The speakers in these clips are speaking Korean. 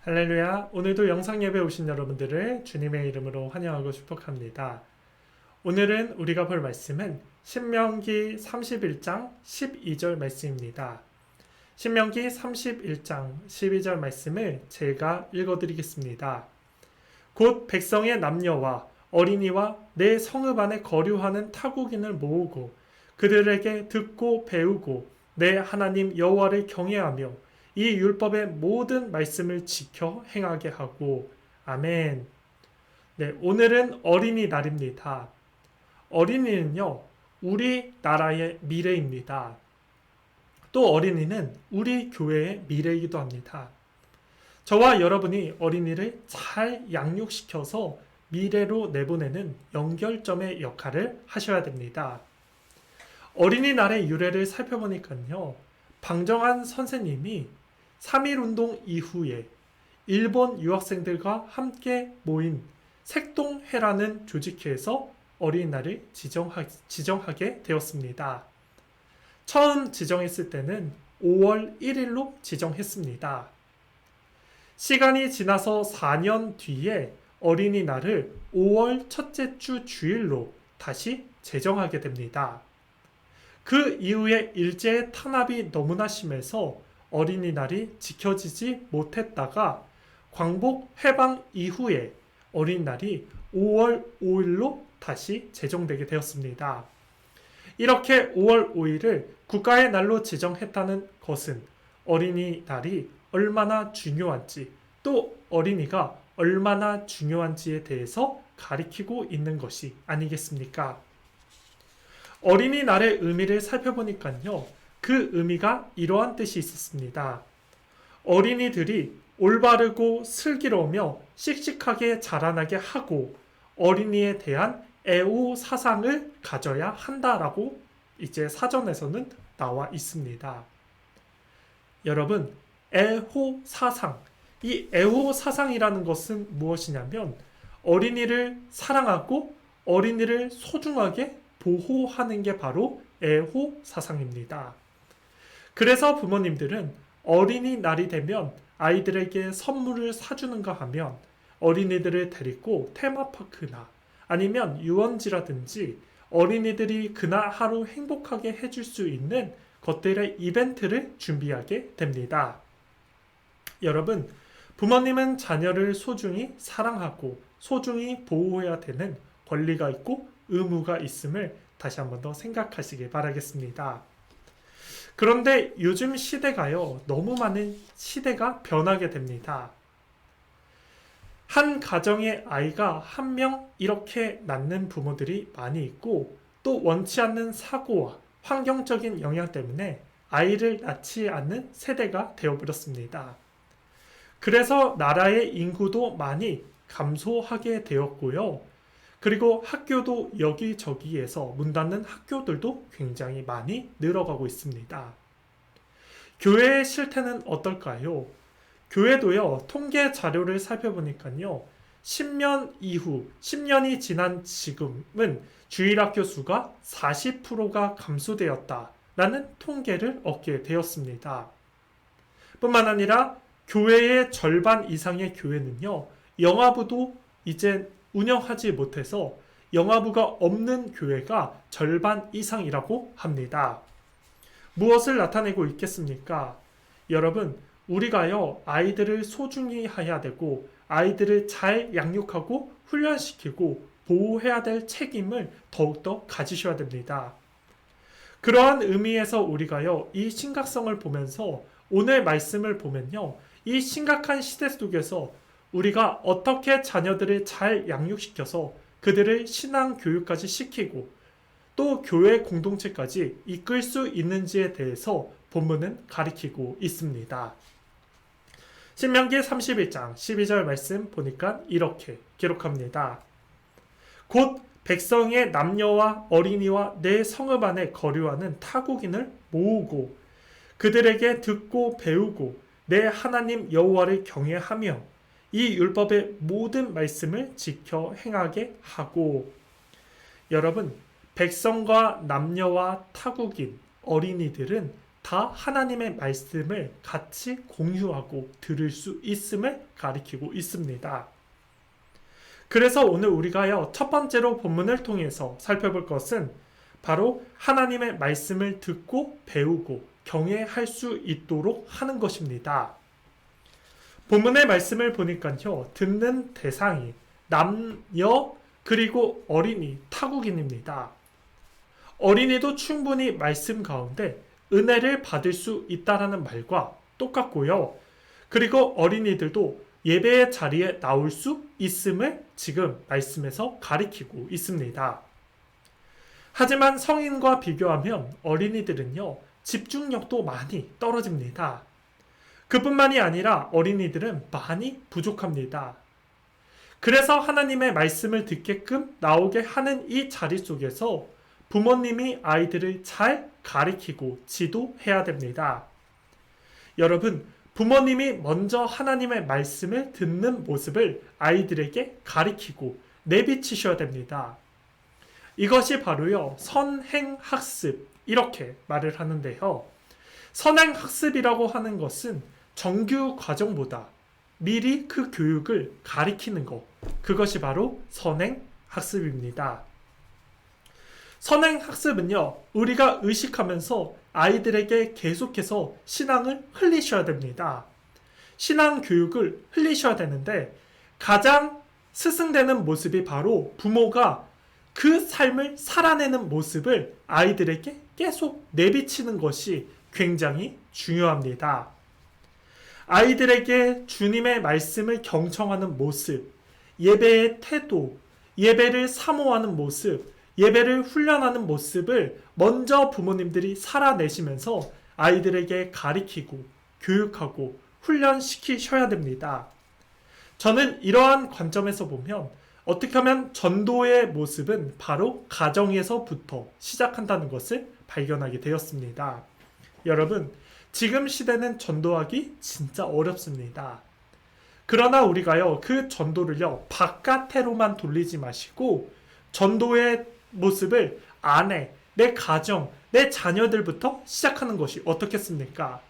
할렐루야. 오늘도 영상 예배 오신 여러분들을 주님의 이름으로 환영하고 축복합니다. 오늘은 우리가 볼 말씀은 신명기 31장 12절 말씀입니다. 신명기 31장 12절 말씀을 제가 읽어드리겠습니다. 곧 백성의 남녀와 어린이와 내 성읍 안에 거류하는 타국인을 모으고 그들에게 듣고 배우고 내 하나님 여호와를 경외하며 이 율법의 모든 말씀을 지켜 행하게 하고. 아멘. 네, 오늘은 어린이날입니다. 어린이는요, 우리 나라의 미래입니다. 또 어린이는 우리 교회의 미래이기도 합니다. 저와 여러분이 어린이를 잘 양육시켜서 미래로 내보내는 연결점의 역할을 하셔야 됩니다. 어린이날의 유래를 살펴보니까요, 방정환 선생님이 3.1운동 이후에 일본 유학생들과 함께 모인 색동회라는 조직회에서 어린이날을 지정하게 되었습니다. 처음 지정했을 때는 5월 1일로 지정했습니다. 시간이 지나서 4년 뒤에 어린이날을 5월 첫째 주 주일로 다시 제정하게 됩니다. 그 이후에 일제의 탄압이 너무나 심해서 어린이날이 지켜지지 못했다가 광복 해방 이후에 어린이날이 5월 5일로 다시 제정되게 되었습니다. 이렇게 5월 5일을 국가의 날로 지정했다는 것은 어린이날이 얼마나 중요한지, 또 어린이가 얼마나 중요한지에 대해서 가리키고 있는 것이 아니겠습니까? 어린이날의 의미를 살펴보니까요, 그 의미가 이러한 뜻이 있었습니다. 어린이들이 올바르고 슬기로우며 씩씩하게 자라나게 하고 어린이에 대한 애호 사상을 가져야 한다라고 이제 사전에서는 나와 있습니다. 여러분, 애호 사상, 이 애호 사상이라는 것은 무엇이냐면 어린이를 사랑하고 어린이를 소중하게 보호하는 게 바로 애호 사상입니다. 그래서 부모님들은 어린이날이 되면 아이들에게 선물을 사주는가 하면 어린이들을 데리고 테마파크나 아니면 유원지라든지 어린이들이 그날 하루 행복하게 해줄 수 있는 것들의 이벤트를 준비하게 됩니다. 여러분, 부모님은 자녀를 소중히 사랑하고 소중히 보호해야 되는 권리가 있고 의무가 있음을 다시 한 번 더 생각하시길 바라겠습니다. 그런데 요즘 시대가요, 너무 많은 시대가 변하게 됩니다. 한 가정의 아이가 한 명 이렇게 낳는 부모들이 많이 있고, 또 원치 않는 사고와 환경적인 영향 때문에 아이를 낳지 않는 세대가 되어버렸습니다. 그래서 나라의 인구도 많이 감소하게 되었고요. 그리고 학교도 여기저기에서 문 닫는 학교들도 굉장히 많이 늘어가고 있습니다. 교회의 실태는 어떨까요? 교회도요, 통계 자료를 살펴보니까요, 10년 이후, 10년이 지난 지금은 주일학교 수가 40%가 감소되었다라는 통계를 얻게 되었습니다. 뿐만 아니라 교회의 절반 이상의 교회는요, 영화부도 이제 운영하지 못해서 영화부가 없는 교회가 절반 이상이라고 합니다. 무엇을 나타내고 있겠습니까? 여러분, 우리가요, 아이들을 소중히 해야 되고 아이들을 잘 양육하고 훈련시키고 보호해야 될 책임을 더욱더 가지셔야 됩니다. 그러한 의미에서 우리가요, 이 심각성을 보면서 오늘 말씀을 보면요, 이 심각한 시대 속에서 우리가 어떻게 자녀들을 잘 양육시켜서 그들을 신앙 교육까지 시키고 또 교회 공동체까지 이끌 수 있는지에 대해서 본문은 가리키고 있습니다. 신명기 31장 12절 말씀 보니까 이렇게 기록합니다. 곧 백성의 남녀와 어린이와 내 성읍 안에 거류하는 타국인을 모으고 그들에게 듣고 배우고 내 하나님 여호와를 경외하며 이 율법의 모든 말씀을 지켜 행하게 하고. 여러분, 백성과 남녀와 타국인, 어린이들은 다 하나님의 말씀을 같이 공유하고 들을 수 있음을 가리키고 있습니다. 그래서 오늘 우리가요, 첫 번째로 본문을 통해서 살펴볼 것은 바로 하나님의 말씀을 듣고 배우고 경외할 수 있도록 하는 것입니다. 본문의 말씀을 보니까요, 듣는 대상이 남녀 그리고 어린이, 타국인입니다. 어린이도 충분히 말씀 가운데 은혜를 받을 수 있다라는 말과 똑같고요. 그리고 어린이들도 예배의 자리에 나올 수 있음을 지금 말씀에서 가리키고 있습니다. 하지만 성인과 비교하면 어린이들은요, 집중력도 많이 떨어집니다. 그뿐만이 아니라 어린이들은 많이 부족합니다. 그래서 하나님의 말씀을 듣게끔 나오게 하는 이 자리 속에서 부모님이 아이들을 잘 가리키고 지도해야 됩니다. 여러분, 부모님이 먼저 하나님의 말씀을 듣는 모습을 아이들에게 가리키고 내비치셔야 됩니다. 이것이 바로요, 선행학습, 이렇게 말을 하는데요. 선행학습이라고 하는 것은 정규 과정보다 미리 그 교육을 가리키는 것, 그것이 바로 선행학습입니다. 선행학습은요, 우리가 의식하면서 아이들에게 계속해서 신앙을 흘리셔야 됩니다. 신앙 교육을 흘리셔야 되는데 가장 스승되는 모습이 바로 부모가 그 삶을 살아내는 모습을 아이들에게 계속 내비치는 것이 굉장히 중요합니다. 아이들에게 주님의 말씀을 경청하는 모습, 예배의 태도, 예배를 사모하는 모습, 예배를 훈련하는 모습을 먼저 부모님들이 살아내시면서 아이들에게 가리키고 교육하고 훈련시키셔야 됩니다. 저는 이러한 관점에서 보면 어떻게 하면 전도의 모습은 바로 가정에서부터 시작한다는 것을 발견하게 되었습니다. 여러분, 지금 시대는 전도하기 진짜 어렵습니다. 그러나 우리가요, 그 전도를요, 바깥으로만 돌리지 마시고 전도의 모습을 안에, 내 가정, 내 자녀들부터 시작하는 것이 어떻겠습니까?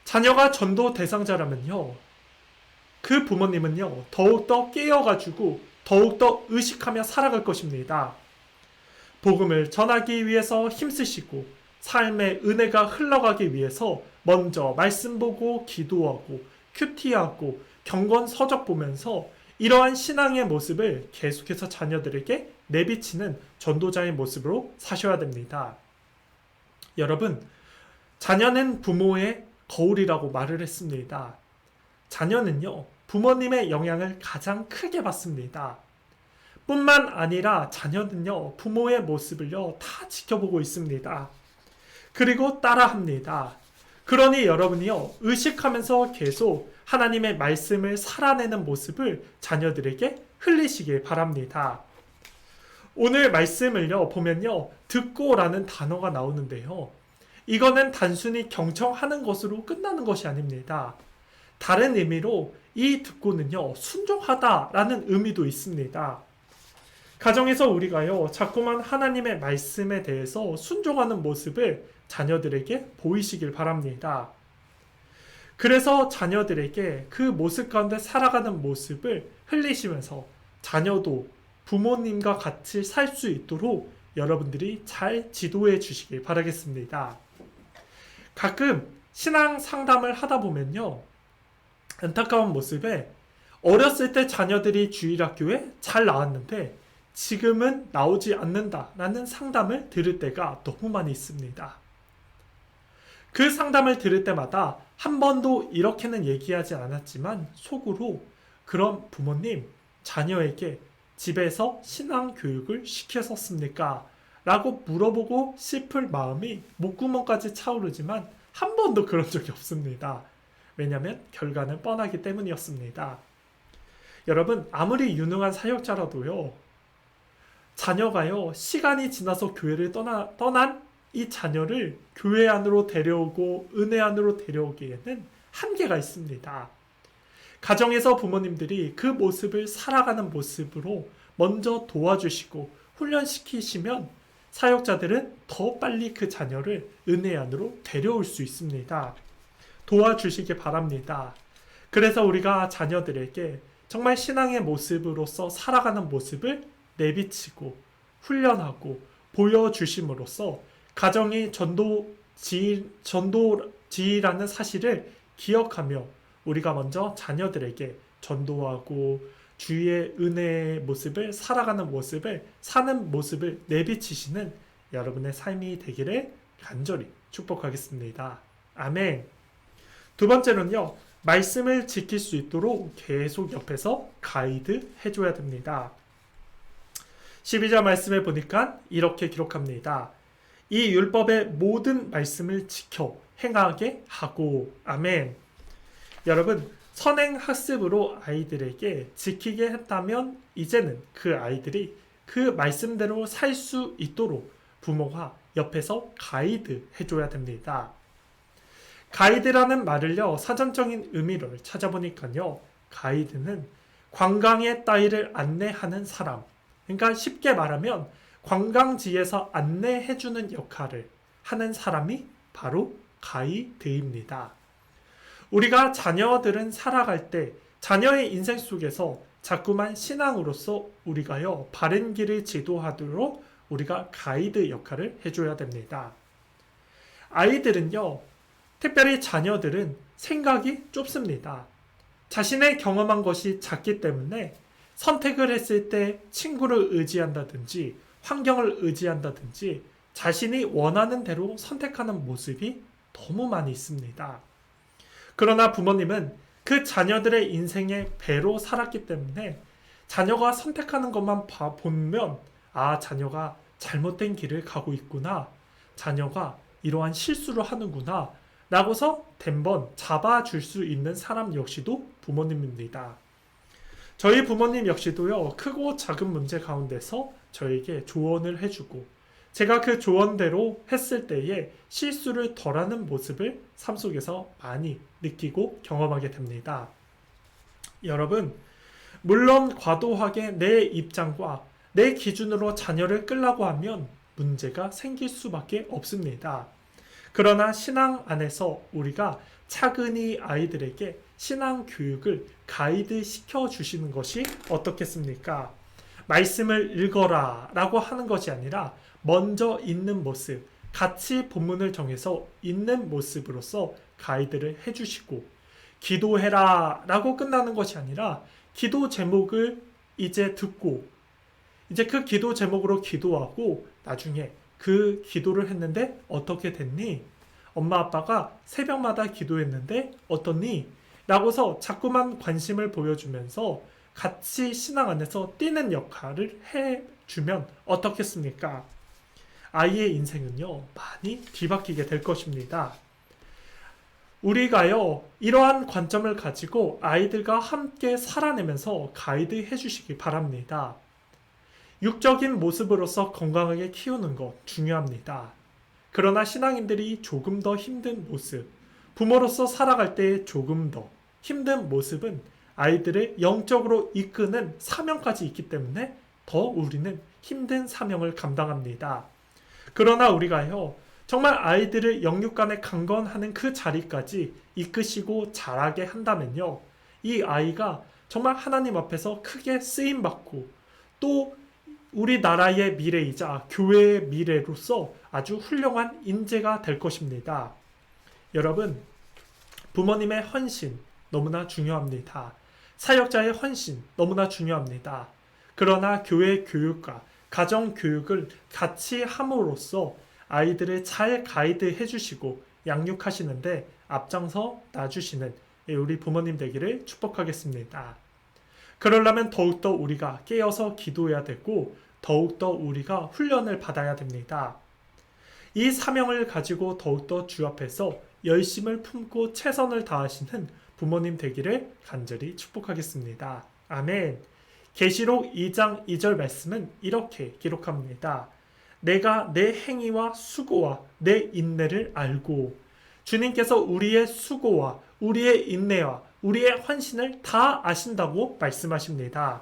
자녀가 전도 대상자라면요, 그 부모님은요, 더욱더 깨어가지고 더욱더 의식하며 살아갈 것입니다. 복음을 전하기 위해서 힘쓰시고 삶의 은혜가 흘러가기 위해서 먼저 말씀 보고 기도하고 큐티하고 경건 서적 보면서 이러한 신앙의 모습을 계속해서 자녀들에게 내비치는 전도자의 모습으로 사셔야 됩니다. 여러분, 자녀는 부모의 거울이라고 말을 했습니다. 자녀는요, 부모님의 영향을 가장 크게 받습니다. 뿐만 아니라 자녀는요, 부모의 모습을요, 다 지켜보고 있습니다. 그리고 따라합니다. 그러니 여러분이요, 의식하면서 계속 하나님의 말씀을 살아내는 모습을 자녀들에게 흘리시길 바랍니다. 오늘 말씀을요, 보면요, 듣고라는 단어가 나오는데요. 이거는 단순히 경청하는 것으로 끝나는 것이 아닙니다. 다른 의미로 이 듣고는요, 순종하다라는 의미도 있습니다. 가정에서 우리가요, 자꾸만 하나님의 말씀에 대해서 순종하는 모습을 자녀들에게 보이시길 바랍니다. 그래서 자녀들에게 그 모습 가운데 살아가는 모습을 흘리시면서 자녀도 부모님과 같이 살 수 있도록 여러분들이 잘 지도해 주시길 바라겠습니다. 가끔 신앙 상담을 하다 보면요, 안타까운 모습에 어렸을 때 자녀들이 주일학교에 잘 나왔는데 지금은 나오지 않는다라는 상담을 들을 때가 너무 많이 있습니다. 그 상담을 들을 때마다 한 번도 이렇게는 얘기하지 않았지만 속으로 그럼 부모님, 자녀에게 집에서 신앙 교육을 시켰었습니까? 라고 물어보고 싶을 마음이 목구멍까지 차오르지만 한 번도 그런 적이 없습니다. 왜냐하면 결과는 뻔하기 때문이었습니다. 여러분, 아무리 유능한 사역자라도요, 자녀가요, 시간이 지나서 교회를 떠난 이 자녀를 교회 안으로 데려오고 은혜 안으로 데려오기에는 한계가 있습니다. 가정에서 부모님들이 그 모습을 살아가는 모습으로 먼저 도와주시고 훈련시키시면 사역자들은 더 빨리 그 자녀를 은혜 안으로 데려올 수 있습니다. 도와주시기 바랍니다. 그래서 우리가 자녀들에게 정말 신앙의 모습으로서 살아가는 모습을 내비치고 훈련하고 보여주심으로써 가정이 전도지라는 사실을 기억하며 우리가 먼저 자녀들에게 전도하고 주의 은혜의 모습을 살아가는 모습을 사는 모습을 내비치시는 여러분의 삶이 되기를 간절히 축복하겠습니다. 아멘. 두 번째는요, 말씀을 지킬 수 있도록 계속 옆에서 가이드 해줘야 됩니다. 12절 말씀에 보니까 이렇게 기록합니다. 이 율법의 모든 말씀을 지켜 행하게 하고. 아멘. 여러분, 선행학습으로 아이들에게 지키게 했다면 이제는 그 아이들이 그 말씀대로 살 수 있도록 부모가 옆에서 가이드 해줘야 됩니다. 가이드라는 말을요, 사전적인 의미를 찾아보니까요, 가이드는 관광의 따위를 안내하는 사람, 그러니까 쉽게 말하면 관광지에서 안내해주는 역할을 하는 사람이 바로 가이드입니다. 우리가 자녀들은 살아갈 때 자녀의 인생 속에서 자꾸만 신앙으로서 우리가요, 바른 길을 지도하도록 우리가 가이드 역할을 해줘야 됩니다. 아이들은요, 특별히 자녀들은 생각이 좁습니다. 자신의 경험한 것이 작기 때문에 선택을 했을 때 친구를 의지한다든지 환경을 의지한다든지 자신이 원하는 대로 선택하는 모습이 너무 많이 있습니다. 그러나 부모님은 그 자녀들의 인생의 배로 살았기 때문에 자녀가 선택하는 것만 보면 자녀가 잘못된 길을 가고 있구나, 자녀가 이러한 실수를 하는구나 라고서 덴번 잡아줄 수 있는 사람 역시도 부모님입니다. 저희 부모님 역시도요, 크고 작은 문제 가운데서 저에게 조언을 해주고 제가 그 조언대로 했을 때에 실수를 덜하는 모습을 삶 속에서 많이 느끼고 경험하게 됩니다. 여러분, 물론 과도하게 내 입장과 내 기준으로 자녀를 끌라고 하면 문제가 생길 수밖에 없습니다. 그러나 신앙 안에서 우리가 차근히 아이들에게 신앙 교육을 가이드 시켜주시는 것이 어떻겠습니까? 말씀을 읽어라 라고 하는 것이 아니라 먼저 읽는 모습, 같이 본문을 정해서 읽는 모습으로서 가이드를 해주시고, 기도해라 라고 끝나는 것이 아니라 기도 제목을 이제 듣고 이제 그 기도 제목으로 기도하고 나중에 그 기도를 했는데 어떻게 됐니? 엄마 아빠가 새벽마다 기도했는데 어떻니? 라고서 자꾸만 관심을 보여주면서 같이 신앙 안에서 뛰는 역할을 해주면 어떻겠습니까? 아이의 인생은요, 많이 뒤바뀌게 될 것입니다. 우리가요, 이러한 관점을 가지고 아이들과 함께 살아내면서 가이드 해주시기 바랍니다. 육적인 모습으로서 건강하게 키우는 것 중요합니다. 그러나 신앙인들이 조금 더 힘든 모습, 부모로서 살아갈 때 조금 더 힘든 모습은 아이들을 영적으로 이끄는 사명까지 있기 때문에 더 우리는 힘든 사명을 감당합니다. 그러나 우리가요, 정말 아이들을 영육간에 강건하는 그 자리까지 이끄시고 자라게 한다면요, 이 아이가 정말 하나님 앞에서 크게 쓰임받고 또 우리나라의 미래이자 교회의 미래로서 아주 훌륭한 인재가 될 것입니다. 여러분, 부모님의 헌신 너무나 중요합니다. 사역자의 헌신 너무나 중요합니다. 그러나 교회 교육과 가정 교육을 같이 함으로써 아이들을 잘 가이드 해주시고 양육하시는데 앞장서 놔주시는 우리 부모님 되기를 축복하겠습니다. 그러려면 더욱더 우리가 깨어서 기도해야 되고 더욱더 우리가 훈련을 받아야 됩니다. 이 사명을 가지고 더욱더 주 앞에서 열심을 품고 최선을 다하시는 부모님 되기를 간절히 축복하겠습니다. 아멘. 계시록 2장 2절 말씀은 이렇게 기록합니다. 내가 내 행위와 수고와 내 인내를 알고, 주님께서 우리의 수고와 우리의 인내와 우리의 헌신을 다 아신다고 말씀하십니다.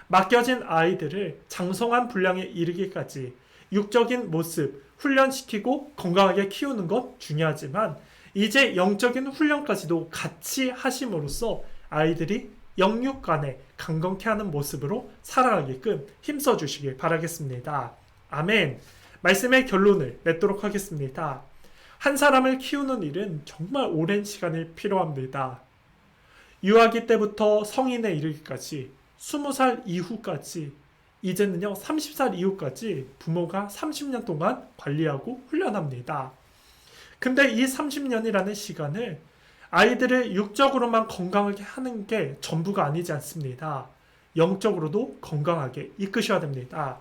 맡겨진 아이들을 장성한 분량에 이르기까지 육적인 모습 훈련시키고 건강하게 키우는 것 중요하지만 이제 영적인 훈련까지도 같이 하심으로써 아이들이 영육 간에 강건케 하는 모습으로 살아가게끔 힘써 주시길 바라겠습니다. 아멘. 말씀의 결론을 맺도록 하겠습니다. 한 사람을 키우는 일은 정말 오랜 시간이 필요합니다. 유아기 때부터 성인에 이르기까지 20살 이후까지 이제는요 30살 이후까지 부모가 30년 동안 관리하고 훈련합니다. 근데 이 30년이라는 시간을 아이들을 육적으로만 건강하게 하는 게 전부가 아니지 않습니다. 영적으로도 건강하게 이끄셔야 됩니다.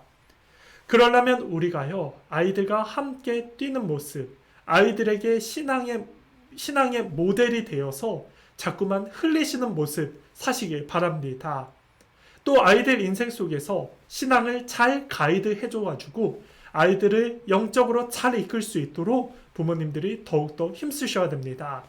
그러려면 우리가요 아이들과 함께 뛰는 모습, 아이들에게 신앙의 모델이 되어서 자꾸만 흘리시는 모습 사시길 바랍니다. 또 아이들 인생 속에서 신앙을 잘 가이드 해줘가지고 아이들을 영적으로 잘 이끌 수 있도록 부모님들이 더욱더 힘쓰셔야 됩니다.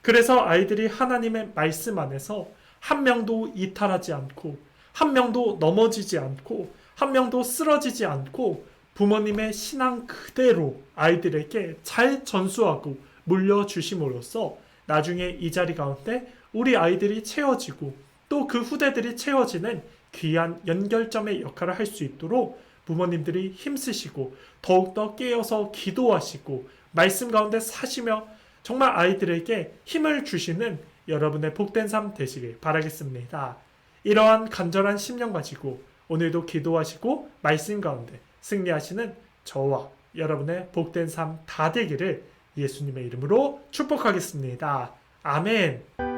그래서 아이들이 하나님의 말씀 안에서 한 명도 이탈하지 않고 한 명도 넘어지지 않고 한 명도 쓰러지지 않고 부모님의 신앙 그대로 아이들에게 잘 전수하고 물려주심으로써 나중에 이 자리 가운데 우리 아이들이 채워지고 또 그 후대들이 채워지는 귀한 연결점의 역할을 할 수 있도록 부모님들이 힘쓰시고 더욱더 깨어서 기도하시고 말씀 가운데 사시며 정말 아이들에게 힘을 주시는 여러분의 복된 삶 되시길 바라겠습니다. 이러한 간절한 심령 가지고 오늘도 기도하시고 말씀 가운데 승리하시는 저와 여러분의 복된 삶 다 되기를 예수님의 이름으로 축복하겠습니다. 아멘.